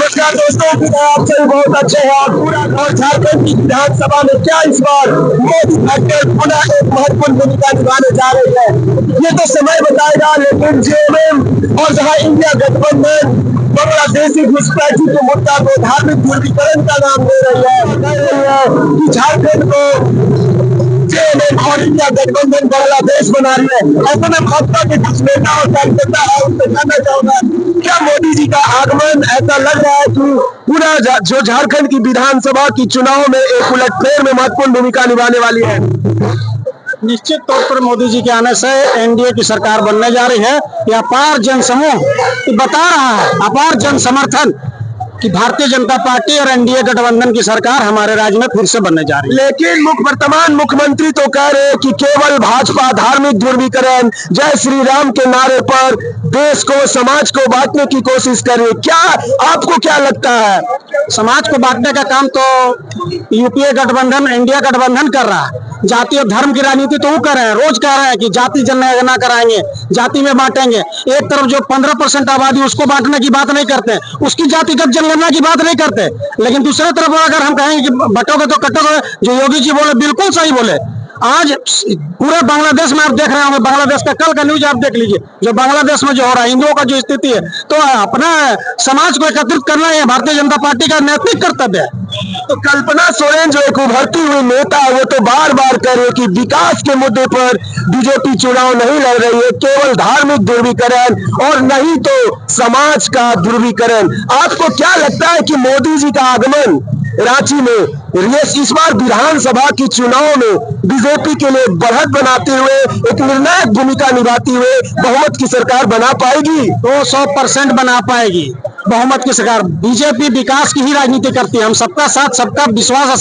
नमस्कार दोस्तों, आप सभी बहुत अच्छे हैं और पूरा और झारखंड की विधानसभा में क्या इस बार मोदी फैक्टर पुनः एक महत्वपूर्ण भूमिका निभाने जा रही है, ये तो समय बताएगा। लेकिन जेएमएम और जहां इंडिया गठबंधन बांग्लादेशी घुसपैठी के मुद्दा को धार्मिक ध्रुवीकरण का नाम दे रही है कि झारखंड को जेएमएम और इंडिया गठबंधन बांग्लादेश बना रही है। ऐसे में भाजपा के कुछ नेता और कार्यकर्ता है, उनसे जानना चाहूंगा क्या मोदी जी का आगमन ऐसा लग रहा है कि पूरा जो झारखंड की विधानसभा की चुनाव में एक उलटफेर में महत्वपूर्ण भूमिका निभाने वाली है? निश्चित तौर पर मोदी जी के आने से एनडीए की सरकार बनने जा रही है। यह अपार जनसमूह बता रहा है, अपार जन समर्थन कि भारतीय जनता पार्टी और एनडीए गठबंधन की सरकार हमारे राज्य में फिर से बनने जा रही है। लेकिन वर्तमान मुख्यमंत्री तो कह रहे हैं कि केवल भाजपा धार्मिक ध्रुवीकरण, जय श्री राम के नारे पर देश को, समाज को बांटने की कोशिश कर रही है। क्या आपको क्या लगता है? समाज को बांटने का काम तो यूपीए गठबंधन, इंडिया गठबंधन कर रहा है। जाति और धर्म की राजनीति तो वो कर रहे हैं, रोज कह रहे हैं कि जाति जनगणना कराएंगे, जाति में बांटेंगे। एक तरफ जो 15% आबादी उसको बांटने की बात नहीं करते, उसकी जातिगत जनगणना की बात नहीं करते, लेकिन दूसरे तरफ अगर हम कहेंगे कि बटोगे तो कटोगे, जो योगी जी बोले बिल्कुल सही बोले। आज पूरे बांग्लादेश में आप देख रहे होंगे, बांग्लादेश का कल का न्यूज आप देख लीजिए, जो बांग्लादेश में जो हो रहा है, हिंदुओं का जो स्थिति है, तो अपना समाज को एकत्रित करना है भारतीय जनता पार्टी का नैतिक कर्तव्य है। तो कल्पना सोरेन जो एक उभरती हुई नेता है, वो तो बार बार कह रहे हैं कि विकास के मुद्दे पर बीजेपी चुनाव नहीं लड़ रही है, केवल धार्मिक ध्रुवीकरण और नहीं तो समाज का ध्रुवीकरण। आपको क्या लगता है कि मोदी जी का आगमन रांची में इस बार विधानसभा की चुनाव में बीजेपी के लिए बढ़त बनाते हुए, एक निर्णायक भूमिका निभाती हुए बहुमत की सरकार बना पाएगी? तो 100% बना पाएगी बहुमत की सरकार। बीजेपी विकास की ही राजनीति करती है। हम सबका साथ, सबका विश्वास और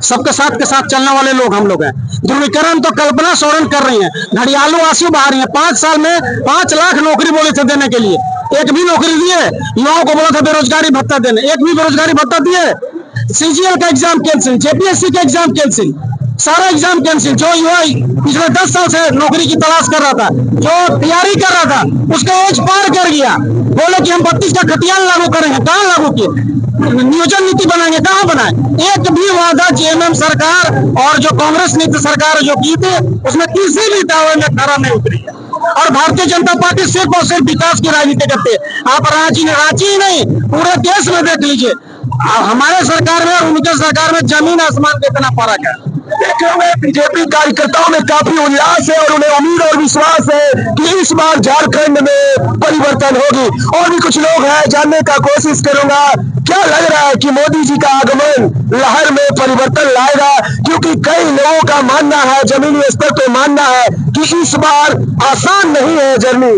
सबके साथ के साथ चलने वाले लोग हम लोग हैं। ध्रुवीकरण तो कल्पना सोरेन कर रही है, घड़ियालू आंसू बहा रही है। 5 साल में 5 लाख नौकरी बोले थे देने के लिए, एक भी नौकरी दिए। युवाओं को बोला था बेरोजगारी भत्ता देने, एक भी बेरोजगारी भत्ता दिए। सीजीएल का एग्जाम कैंसिल, जेपीएससी का एग्जाम कैंसिल, सारा एग्जाम कैंसिल। जो युवा पिछले 10 साल से नौकरी की तलाश कर रहा था, जो तैयारी कर रहा था, उसका एज पार कर गया। बोले कि हम 32 का खतियान लागू करेंगे, कहाँ लागू किए? नियोजन नीति बनाएंगे, कहाँ बनाए? एक भी वादा जेएमएम सरकार और जो कांग्रेस नीति सरकार जो की थी, उसमें किसी भी दावे में खरा नहीं उतरी है। और भारतीय जनता पार्टी सिर्फ और सिर्फ विकास की राजनीति करती है। आप रांची ही नहीं, पूरे देश में देख लीजिए, हमारे सरकार में और उनके सरकार में जमीन आसमान का इतना फर्क है। देखे हुए बीजेपी कार्यकर्ताओं में काफी उल्लास है और उन्हें उम्मीद और विश्वास है कि इस बार झारखंड में परिवर्तन होगी। और भी कुछ लोग हैं, जानने का कोशिश करूंगा क्या लग रहा है कि मोदी जी का आगमन लहर में परिवर्तन लाएगा, क्योंकि कई लोगों का मानना है, जमीनी स्तर पर मानना है कि इस बार आसान नहीं है जर्नी।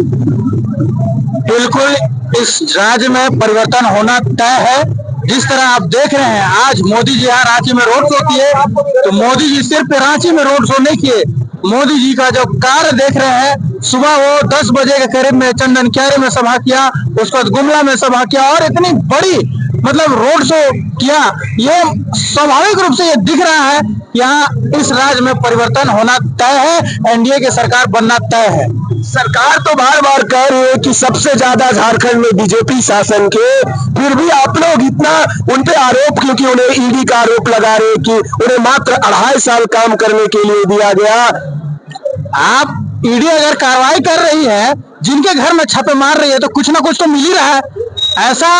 बिल्कुल इस राज्य में परिवर्तन होना तय है। जिस तरह आप देख रहे हैं, आज मोदी जी यहाँ रांची में रोड शो किए, तो मोदी जी सिर्फ रांची में रोड शो नहीं किए। मोदी जी का जो कार्य देख रहे हैं, सुबह वो 10 बजे के करीब में चंदन क्यारी में सभा किया, उसके बाद गुमला में सभा किया और इतनी बड़ी रोड शो किया। ये स्वाभाविक रूप से ये दिख रहा है यहाँ इस राज्य में परिवर्तन होना तय है, एनडीए की सरकार बनना तय है। सरकार तो बार बार कह रही है कि सबसे ज्यादा झारखंड में बीजेपी शासन के, फिर भी आप लोग इतना उन पे आरोप, क्योंकि उन्हें ईडी का आरोप लगा रहे कि उन्हें मात्र 2.5 साल काम करने के लिए दिया गया। आप ईडी अगर कार्रवाई कर रही है, जिनके घर में छापे मार रही है, तो कुछ ना कुछ तो मिल ही रहा है। ऐसा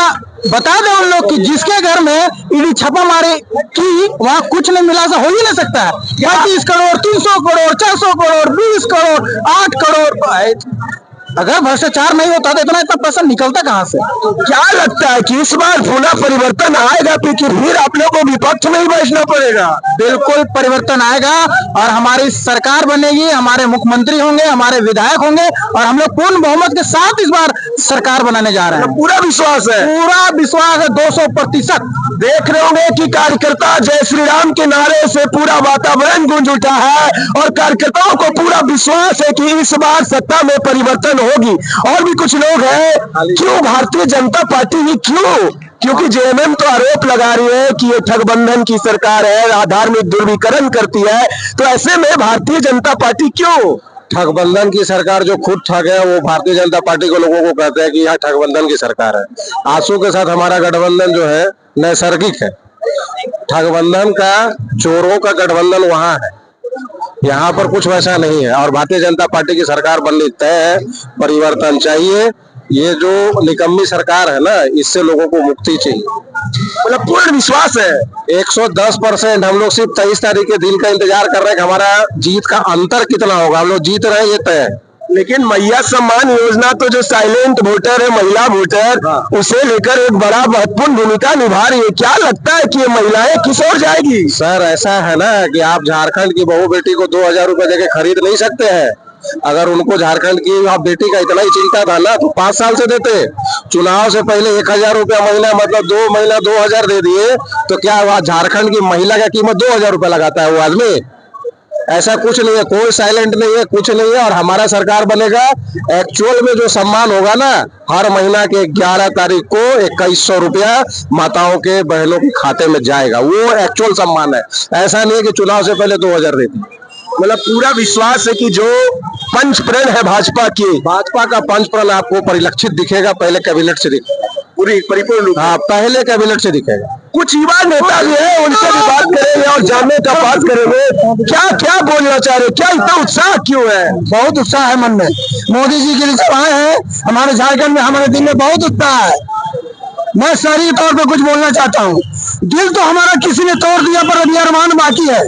बता दे उन लोग कि जिसके घर में ईडी छापा मारे की वहां कुछ नहीं मिला, ऐसा हो ही नहीं सकता है। 35 करोड़, 300 करोड़, 400 करोड़, 20 करोड़, 8 करोड़, अगर भ्रष्टाचार नहीं होता तो इतना पैसा निकलता कहाँ से? क्या लगता है कि इस बार पुनः परिवर्तन आएगा, क्योंकि फिर आप लोगों को विपक्ष में ही बैठना पड़ेगा? बिल्कुल परिवर्तन आएगा और हमारी सरकार बनेगी, हमारे मुख्यमंत्री होंगे, हमारे विधायक होंगे और हम लोग पूर्ण बहुमत के साथ इस बार सरकार बनाने जा रहे हैं। पूरा विश्वास है? पूरा विश्वास है, 200%। देख रहे होंगे कि कार्यकर्ता जय श्री राम के नारे से पूरा वातावरण गूंज उठा है और कार्यकर्ताओं को पूरा विश्वास है कि इस बार सत्ता में परिवर्तन होगी। और भी कुछ लोग हैं, क्यों भारतीय जनता पार्टी ही क्यों? क्योंकि जेएमएम तो आरोप लगा रही है कि ये ठगबंधन की सरकार है, धार्मिक ध्रुवीकरण करती है, तो ऐसे में भारतीय जनता पार्टी क्यों? ठगबंधन की सरकार जो खुद ठग है वो भारतीय जनता पार्टी के लोगों को कहते हैं कि यह ठगबंधन की सरकार है। आंसू के साथ हमारा गठबंधन जो है नैसर्गिक है। ठगबंधन का, चोरों का गठबंधन वहां है, यहाँ पर कुछ वैसा नहीं है। और भारतीय जनता पार्टी की सरकार बननी तय है। परिवर्तन चाहिए। ये जो निकम्मी सरकार है ना, इससे लोगों को मुक्ति चाहिए। मतलब पूर्ण विश्वास है 110%। हम लोग सिर्फ 23 तारीख के दिन का इंतजार कर रहे हैं कि हमारा जीत का अंतर कितना होगा। हम लोग जीत रहे हैं, ये तय है। लेकिन मैया सम्मान योजना तो जो साइलेंट वोटर है, महिला वोटर, उसे लेकर एक बड़ा महत्वपूर्ण भूमिका निभा रही है। क्या लगता है कि ये महिलाएं किस ओर जाएगी? सर ऐसा है ना कि आप झारखंड की बहू बेटी को 2000 रुपए देके खरीद नहीं सकते हैं। अगर उनको झारखंड की आप बेटी का इतना ही चिंता था ना तो 5 साल से देते। चुनाव से पहले 1000 रुपया महीना, मतलब 2 महीना 2000 दे दिए, तो क्या हुआ? झारखंड की महिला का कीमत 2000 रुपया लगाता है वो आदमी? ऐसा कुछ नहीं है, कोई साइलेंट नहीं है, कुछ नहीं है। और हमारा सरकार बनेगा, एक्चुअल में जो सम्मान होगा ना, हर महीना के 11 तारीख को 2100 रुपया माताओं के, बहनों के खाते में जाएगा। वो एक्चुअल सम्मान है। ऐसा नहीं है कि चुनाव से पहले 2000 देती। मतलब पूरा विश्वास है कि जो पंच प्रण है भाजपा की, भाजपा का पंच प्रण आपको परिलक्षित दिखेगा पहले कैबिनेट से दिखेगा, पूरी परिपूर्ण रूप। हाँ, पहले कैबिनेट से दिखेगा। कुछ युवा नेता भी है, उनसे भी बात करेंगे और जानने का बात करेंगे क्या क्या बोलना चाह रहे, क्या इतना उत्साह क्यों है? बहुत उत्साह है मन में। मोदी जी के लिए सभाएं हैं हमारे झारखंड में, हमारे दिल में बहुत उत्साह है। मैं शहरी तौर पे कुछ बोलना चाहता हूँ। दिल तो हमारा किसी ने तोड़ दिया पर अभी अरमान बाकी है।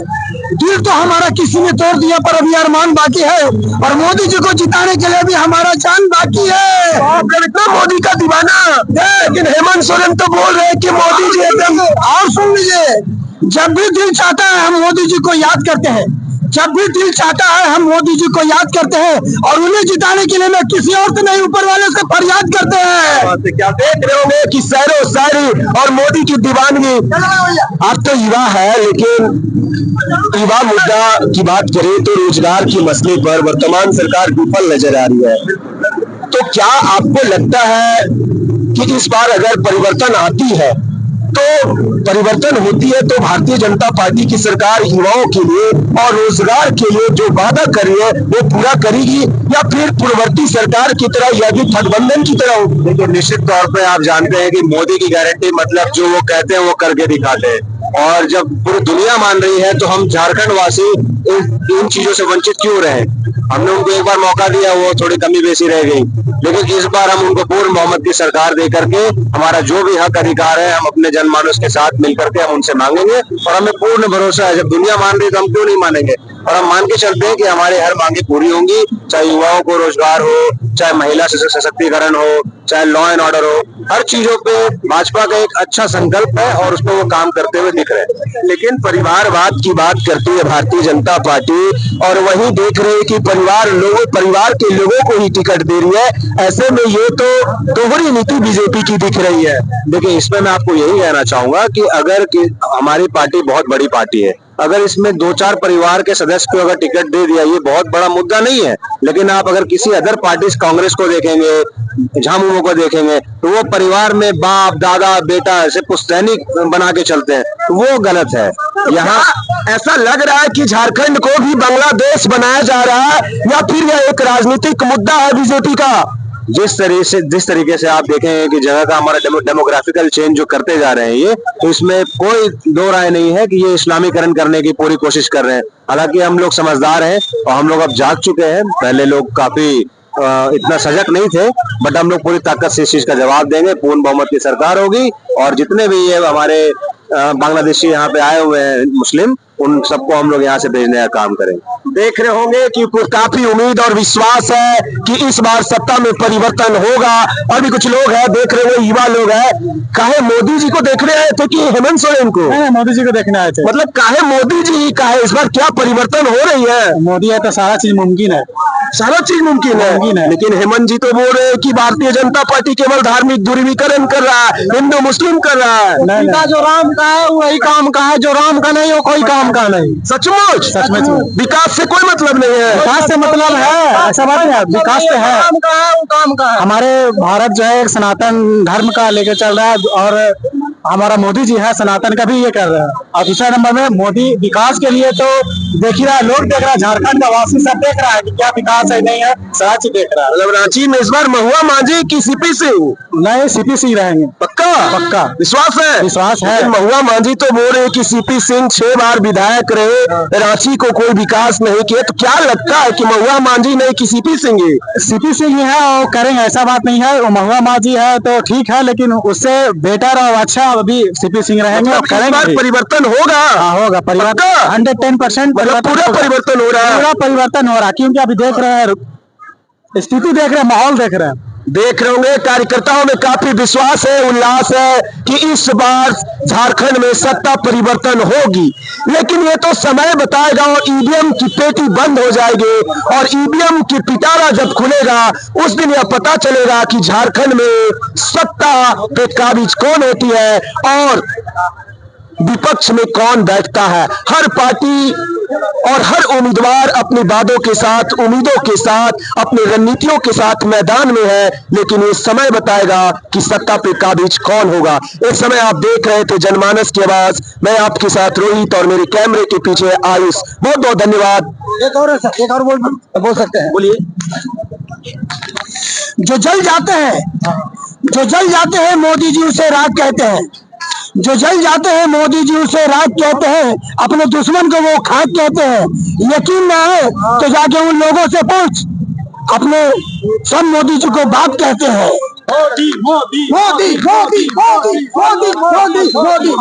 दिल तो हमारा किसी ने तोड़ दिया पर अभी अरमान बाकी है। और मोदी जी को जिताने के लिए भी हमारा जान बाकी है। आप इतना मोदी का दीवाना, लेकिन हेमंत सोरेन तो बोल रहे हैं कि मोदी जी एकदम। और सुन लीजिए, जब भी दिल चाहता है हम मोदी जी को याद करते हैं। जब भी दिल चाहता है हम मोदी जी को याद करते हैं और उन्हें जिताने के लिए मैं किसी और से नहीं, ऊपर वाले से फरियाद करते हैं। क्या देख रहे होंगे कि शायरो शायरी और मोदी की दीवानगी। आप तो युवा है, लेकिन युवा मुद्दा की बात करें तो रोजगार की मसले पर वर्तमान सरकार विफल नजर आ रही है। तो क्या आपको लगता है कि इस बार अगर परिवर्तन आती है तो परिवर्तन होती है तो भारतीय जनता पार्टी की सरकार युवाओं के लिए और रोजगार के लिए जो वादा कर रही है वो पूरा करेगी, या फिर पूर्ववर्ती सरकार की तरह यह भी ठगबंधन की तरह हो? देखिए, निश्चित तौर पे आप जानते हैं कि मोदी की गारंटी मतलब जो वो कहते हैं वो करके दिखाते हैं। और जब पूरी दुनिया मान रही है तो हम झारखंड वासी इन चीजों से वंचित क्यों रहे? हमने उनको एक बार मौका दिया, वो थोड़ी कमी बेसी रह गई, लेकिन इस बार हम उनको पूर्ण बहुमत की सरकार दे करके हमारा जो भी हक अधिकार है हम अपने जनमानस के साथ मिलकर के हम उनसे मांगेंगे। और हमें पूर्ण भरोसा है, जब दुनिया मान रही है तो हम क्यों नहीं मानेंगे। और हम मान के चलते हैं कि हमारी हर मांगे पूरी होंगी, चाहे युवाओं को रोजगार हो, चाहे महिला सशक्तिकरण हो, चाहे लॉ एंड ऑर्डर हो। हर चीजों पे भाजपा का एक अच्छा संकल्प है और उसमें वो काम करते हुए दिख रहे हैं। लेकिन परिवारवाद की बात करती है भारतीय जनता पार्टी, और वही देख रहे हैं कि परिवार के लोगों को ही टिकट दे रही है। ऐसे में ये तो दोहरी नीति बीजेपी की दिख रही है। देखिए, इसमें मैं आपको यही कहना चाहूंगा कि अगर हमारी पार्टी बहुत बड़ी पार्टी है, अगर इसमें 2-4 परिवार के सदस्य को अगर टिकट दे दिया, ये बहुत बड़ा मुद्दा नहीं है। लेकिन आप अगर किसी अदर पार्टी, कांग्रेस को देखेंगे, झामुमो को देखेंगे, तो वो परिवार में बाप दादा बेटा ऐसे पुश्तैनी बना के चलते हैं, तो वो गलत है। यहाँ ऐसा लग रहा है कि झारखंड को भी बांग्लादेश बनाया जा रहा है, या फिर यह एक राजनीतिक मुद्दा है बीजेपी का? जिस तरीके से आप देखें कि जगह का हमारा डेमोग्राफिकल चेंज जो करते जा रहे हैं ये, तो इसमें कोई दो राय नहीं है कि ये इस्लामीकरण करने की पूरी कोशिश कर रहे हैं। हालांकि हम लोग समझदार हैं और हम लोग अब जाग चुके हैं। पहले लोग काफी इतना सजग नहीं थे, बट हम लोग पूरी ताकत से इस चीज का जवाब देंगे। पूर्ण बहुमत की सरकार होगी और जितने भी ये हमारे बांग्लादेशी यहाँ पे आए हुए हैं मुस्लिम, उन सबको हम लोग यहाँ से भेजने का काम करेंगे। देख रहे होंगे कि काफी उम्मीद और विश्वास है कि इस बार सत्ता में परिवर्तन होगा। और भी कुछ लोग हैं, देख रहे हुए युवा लोग हैं। काहे मोदी जी को देखने आए थे कि हेमंत सोरेन को? मोदी जी को देखने आए थे। मतलब काहे मोदी जी, काहे इस बार क्या परिवर्तन हो रही है? मोदी है तो सारा चीज मुमकिन है, सारा चीज मुमकिन है। लेकिन हेमंत जी तो बोल रहे हैं कि भारतीय जनता पार्टी केवल धार्मिक ध्रुवीकरण कर रहा है, हिंदू मुस्लिम कर रहा है। जो राम का है वही काम का है, जो राम का नहीं वो कोई काम का नहीं। सचमुच? सचमुच। विकास से कोई मतलब नहीं है? विकास से मतलब है, ऐसा बात है, विकास से है, काम का है, वो काम का है। हमारे भारत जो है सनातन धर्म का लेकर चल रहा है और हमारा मोदी जी है सनातन का भी ये कर रहे हैं। और दूसरे नंबर में मोदी विकास के लिए तो देख ही रहा है, लोग देख रहा है, झारखंड का वासी सब देख रहा है कि क्या विकास है नहीं है, रांची देख रहा है। मतलब रांची में इस बार महुआ मांझी की सीपी सिंह? नए सीपी सिंह रहेंगे। पक्का? पक्का विश्वास है? विश्वास है। लेकिन महुआ मांझी तो बोल रहे हैं कि सीपी सिंह 6 बार विधायक रहे, रांची को कोई विकास नहीं किया, तो क्या लगता है कि महुआ मांझी नहीं कि सीपी सिंह ही? सीपी सिंह है और करेंगे, ऐसा बात नहीं है। वो महुआ मांझी है तो ठीक है, लेकिन उससे बेटर और अच्छा अभी सीपी सिंह रहेंगे और मतलब इस बार करेंगे। परिवर्तन होगा? होगा परिवर्तन, पक्का? 110% मतलब पूरा परिवर्तन हो रहा है? पूरा परिवर्तन हो रहा है, क्योंकि अभी देख रहे हैं, स्थिति देख रहे हैं, माहौल देख रहे हैं। देख रहे होंगे कार्यकर्ताओं में काफी विश्वास है, उल्लास है कि इस बार झारखंड में सत्ता परिवर्तन होगी। लेकिन ये तो समय बताएगा और ईवीएम की पेटी बंद हो जाएगी और ईवीएम की पिटारा जब खुलेगा उस दिन यह पता चलेगा कि झारखंड में सत्ता पे काबिज कौन होती है और विपक्ष में कौन बैठता है। हर पार्टी और हर उम्मीदवार अपने वादों के साथ, उम्मीदों के साथ, अपनी रणनीतियों के साथ मैदान में है, लेकिन ये समय बताएगा कि सत्ता पे काबिज कौन होगा। इस समय आप देख रहे थे जनमानस की आवाज, मैं आपके साथ रोहित और मेरे कैमरे के पीछे आयुष। बहुत बहुत धन्यवाद। एक और बोल सकते हैं, बोलिए। जो जल जाते हैं मोदी जी उसे राग कहते हैं। जो जल जाते हैं मोदी जी उसे राग कहते हैं, अपने दुश्मन को वो खाक कहते हैं। यकीन ना है तो जाके उन लोगों से पूछ, अपने सब मोदी जी को बाप कहते हैं। मोदी मोदी मोदी मोदी मोदी मोदी मोदी।